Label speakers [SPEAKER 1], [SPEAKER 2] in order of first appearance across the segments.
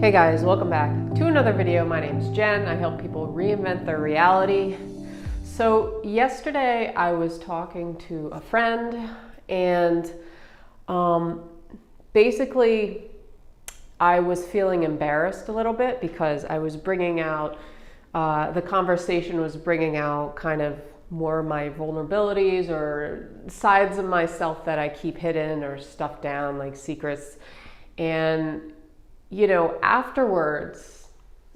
[SPEAKER 1] Hey guys, welcome back to another video. My name is Jen. I help people reinvent their reality. So yesterday I was talking to a friend and basically I was feeling embarrassed a little bit because I was bringing out, the conversation was bringing out kind of more my vulnerabilities or sides of myself that I keep hidden or stuffed down, like secrets. And you know, afterwards,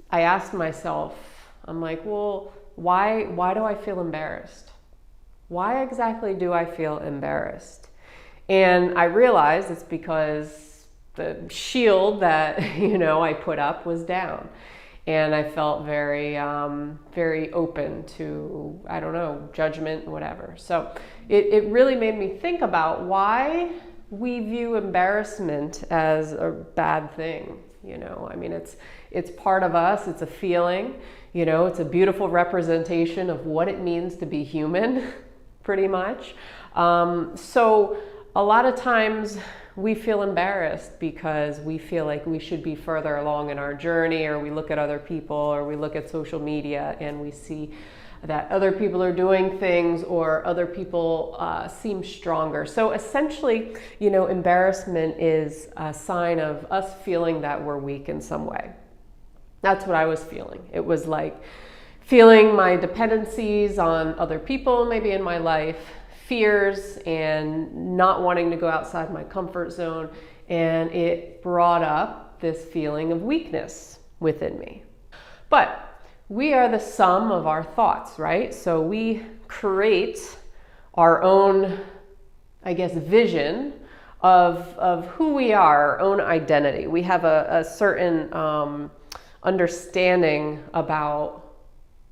[SPEAKER 1] I asked myself, I'm like, well, why do I feel embarrassed? Why exactly do I feel embarrassed? And I realized it's because the shield that, I put up was down. And I felt very, very open to, I don't know, judgment, whatever. So it really made me think about why we view embarrassment as a bad thing. I mean, it's part of us. It's a feeling, it's a beautiful representation of what it means to be human, pretty much. So a lot of times we feel embarrassed because we feel like we should be further along in our journey, or we look at other people, or we look at social media and we see that other people are doing things, or other people seem stronger. So essentially, embarrassment is a sign of us feeling that we're weak in some way. That's what I was feeling. It was like feeling my dependencies on other people, maybe in my life, fears, and not wanting to go outside my comfort zone. And it brought up this feeling of weakness within me. But we are the sum of our thoughts, right? So we create our own, vision of who we are, our own identity. We have a certain understanding about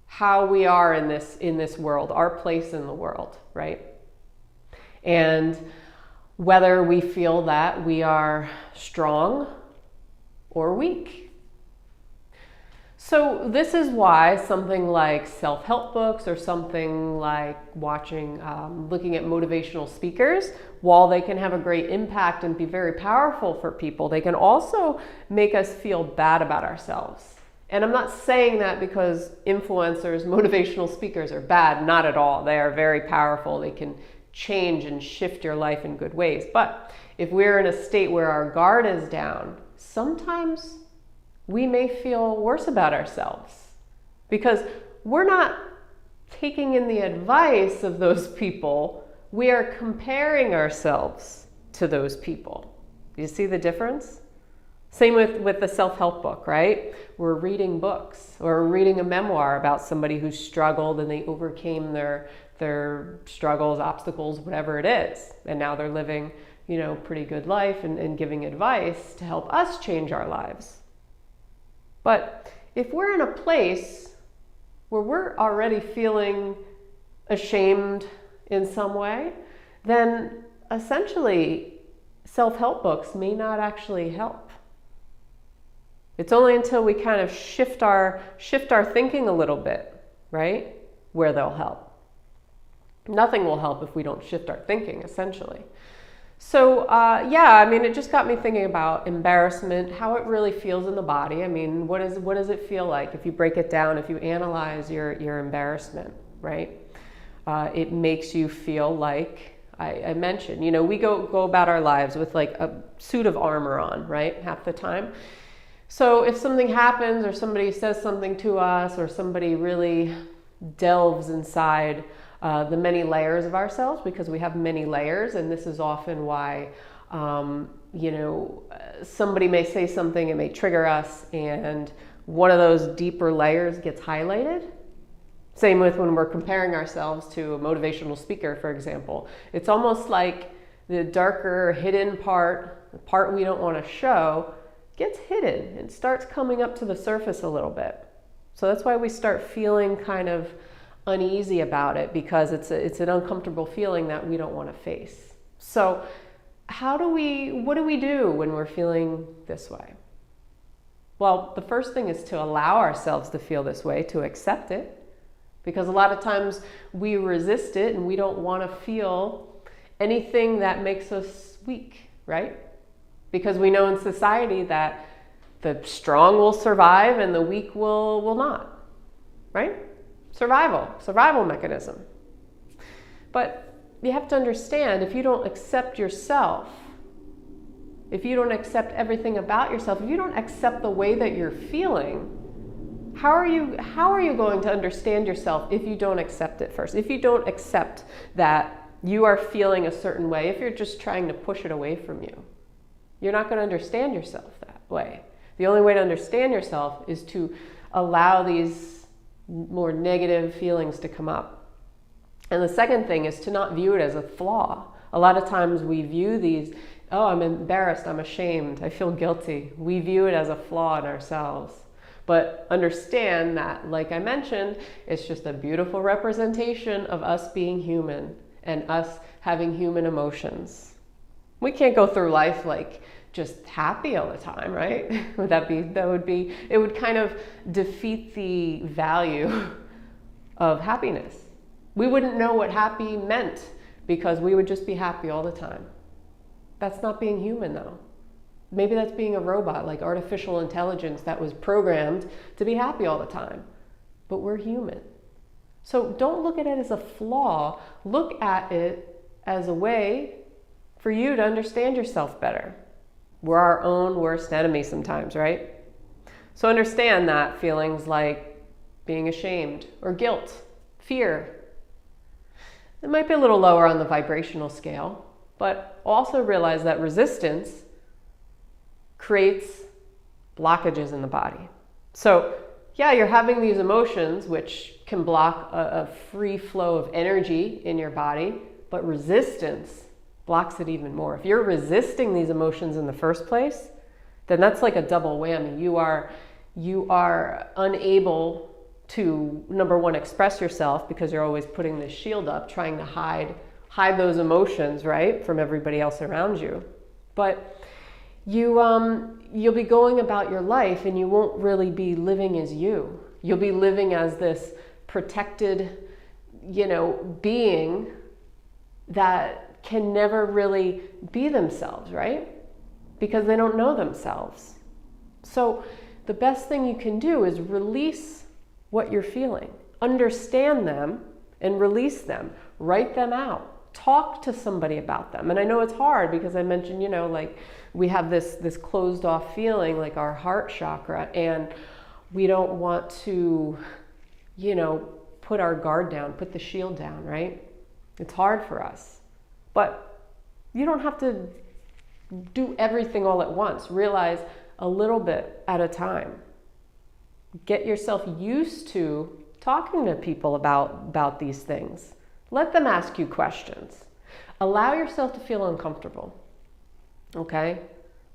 [SPEAKER 1] how we are in this world, our place in the world, right? And whether we feel that we are strong or weak. So this is why something like self-help books, or something like looking at motivational speakers, while they can have a great impact and be very powerful for people, they can also make us feel bad about ourselves. And I'm not saying that because influencers, motivational speakers are bad, not at all. They are very powerful. They can change and shift your life in good ways. But if we're in a state where our guard is down, sometimes we may feel worse about ourselves because we're not taking in the advice of those people. We are comparing ourselves to those people. You see the difference? Same with the self-help book, right? We're reading books, or reading a memoir about somebody who struggled and they overcame their struggles, obstacles, whatever it is. And now they're living, pretty good life and giving advice to help us change our lives. But if we're in a place where we're already feeling ashamed in some way, then essentially self-help books may not actually help. It's only until we kind of shift our thinking a little bit, right, where they'll help. Nothing will help if we don't shift our thinking, essentially. So it just got me thinking about embarrassment, how it really feels in the body. I mean, what does it feel like if you break it down, if you analyze your embarrassment, right? It makes you feel like, I mentioned, we go about our lives with like a suit of armor on, right? Half the time. So if something happens, or somebody says something to us, or somebody really delves inside the many layers of ourselves, because we have many layers, and this is often why, somebody may say something, it may trigger us, and one of those deeper layers gets highlighted. Same with when we're comparing ourselves to a motivational speaker, for example. It's almost like the darker, hidden part, the part we don't want to show, gets hidden and starts coming up to the surface a little bit. So that's why we start feeling kind of uneasy about it, because it's an uncomfortable feeling that we don't want to face. So what do we do when we're feeling this way? Well, the first thing is to allow ourselves to feel this way, to accept it, because a lot of times we resist it and we don't want to feel anything that makes us weak, right? Because we know in society that The strong will survive and the weak will not, right? Survival mechanism. But you have to understand, if you don't accept yourself, if you don't accept everything about yourself, if you don't accept the way that you're feeling, how are you going to understand yourself if you don't accept it first? If you don't accept that you are feeling a certain way, if you're just trying to push it away from you, you're not going to understand yourself that way. The only way to understand yourself is to allow these more negative feelings to come up. And the second thing is to not view it as a flaw. A lot of times we view these, oh, I'm embarrassed, I'm ashamed, I feel guilty. We view it as a flaw in ourselves. But understand that, like I mentioned, it's just a beautiful representation of us being human and us having human emotions. We can't go through life like just happy all the time, right? It would kind of defeat the value of happiness. We wouldn't know what happy meant because we would just be happy all the time. That's not being human though. Maybe that's being a robot, like artificial intelligence that was programmed to be happy all the time. But we're human. So don't look at it as a flaw. Look at it as a way for you to understand yourself better. We're our own worst enemy sometimes, right? So understand that feelings like being ashamed or guilt, fear, it might be a little lower on the vibrational scale, but also realize that resistance creates blockages in the body. So yeah, you're having these emotions which can block a free flow of energy in your body, but resistance blocks it even more. If you're resisting these emotions in the first place, then that's like a double whammy. You are unable to, number one, express yourself because you're always putting this shield up, trying to hide those emotions, right, from everybody else around you. But you'll be going about your life and you won't really be living as you. You'll be living as this protected, being that can never really be themselves, right? Because they don't know themselves. So the best thing you can do is release what you're feeling. Understand them and release them. Write them out. Talk to somebody about them. And I know it's hard because I mentioned, like we have this closed off feeling, like our heart chakra, and we don't want to, put our guard down, put the shield down, right? It's hard for us. But you don't have to do everything all at once. Realize a little bit at a time. Get yourself used to talking to people about these things. Let them ask you questions. Allow yourself to feel uncomfortable. Okay?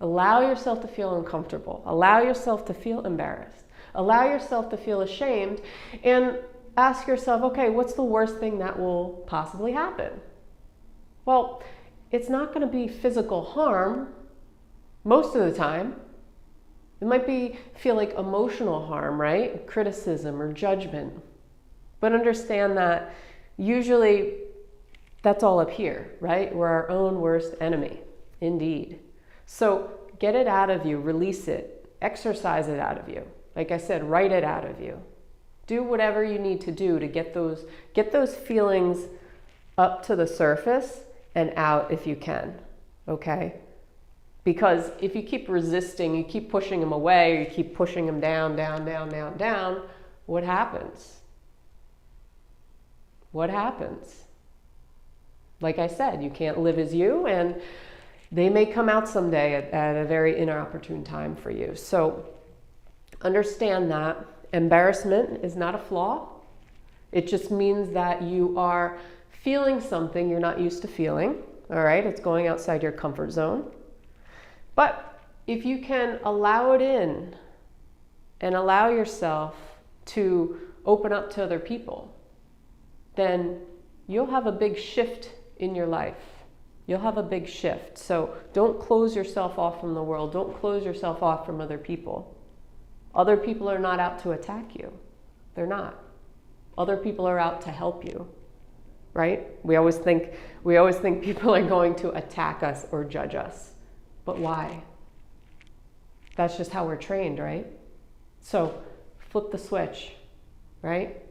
[SPEAKER 1] Allow yourself to feel uncomfortable. Allow yourself to feel embarrassed. Allow yourself to feel ashamed. And ask yourself, okay, what's the worst thing that will possibly happen? Well, it's not going to be physical harm most of the time. It might feel like emotional harm, right? Criticism or judgment. But understand that usually that's all up here, right? We're our own worst enemy, indeed. So get it out of you, release it, exercise it out of you. Like I said, write it out of you. Do whatever you need to do to get those feelings up to the surface and out if you can, okay? Because if you keep resisting, you keep pushing them away, or you keep pushing them down, what happens? What happens? Like I said, you can't live as you, and they may come out someday at a very inopportune time for you. So understand that embarrassment is not a flaw. It just means that you are feeling something you're not used to feeling, all right? It's going outside your comfort zone. But if you can allow it in and allow yourself to open up to other people, then you'll have a big shift in your life. You'll have a big shift. So don't close yourself off from the world. Don't close yourself off from other people. Other people are not out to attack you. They're not. Other people are out to help you, right? We always think people are going to attack us or judge us. But why? That's just how we're trained, right? So flip the switch, right?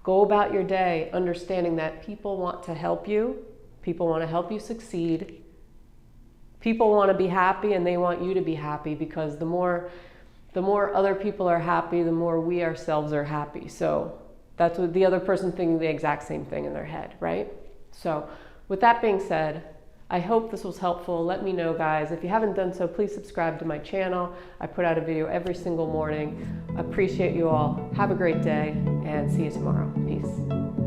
[SPEAKER 1] Go about your day understanding that people want to help you. People want to help you succeed. People want to be happy, and they want you to be happy, because the more other people are happy, the more we ourselves are happy. So that's what the other person thinking the exact same thing in their head, right? So with that being said, I hope this was helpful. Let me know, guys. If you haven't done so, please subscribe to my channel. I put out a video every single morning. I appreciate you all. Have a great day, and see you tomorrow. Peace.